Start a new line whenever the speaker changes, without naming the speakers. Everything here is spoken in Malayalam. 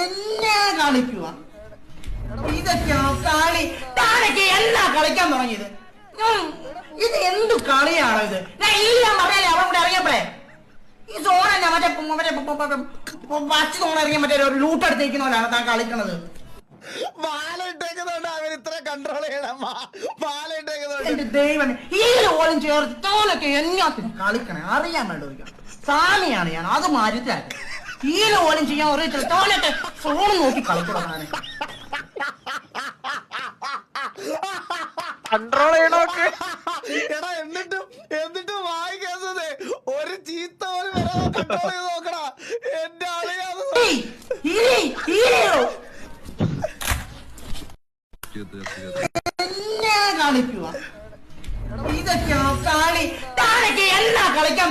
എന്നെ കളിക്കുക ഇതൊക്കെയാണോ കളി? താനൊക്കെ എന്നാ കളിക്കാൻ തുടങ്ങിയത്? ഇത് എന്ത് കളിയാണോ ഇത്? ഞാൻ പറയാല്ലേ അവിടെ കൂടെ ഇറങ്ങിയപ്പോഴേ ഈ സോണ മറ്റേ വച്ച് സോണ ഇറങ്ങിയ മറ്റേ ഒരു ലൂട്ട് എടുത്തേക്കുന്നവരാണ് താൻ കളിക്കണത്. എന്റെ ദൈവം ഈ ഓലും ചേർത്ത് തോലൊക്കെ എന്നാത്തിന് കളിക്കണേ അറിയാൻ വേണ്ട സാമിയാണ് ഞാൻ അത് മാറ്റിട്ടാക്കി ഈ ഓലും ചെയ്യാൻ ഒരു തോലൊക്കെ ഫോൺ നോക്കി കളിക്കണം.
കൺട്രോൾ ചെയ്യണോക്കെ
എടാ എന്നിട്ടും വായിക്കാത്തത് ഒരു ചീത്ത പോലും വരാതെ കൺട്രോൾ ചെയ്ത് നോക്കടാ. എന്റെ ആളെയാ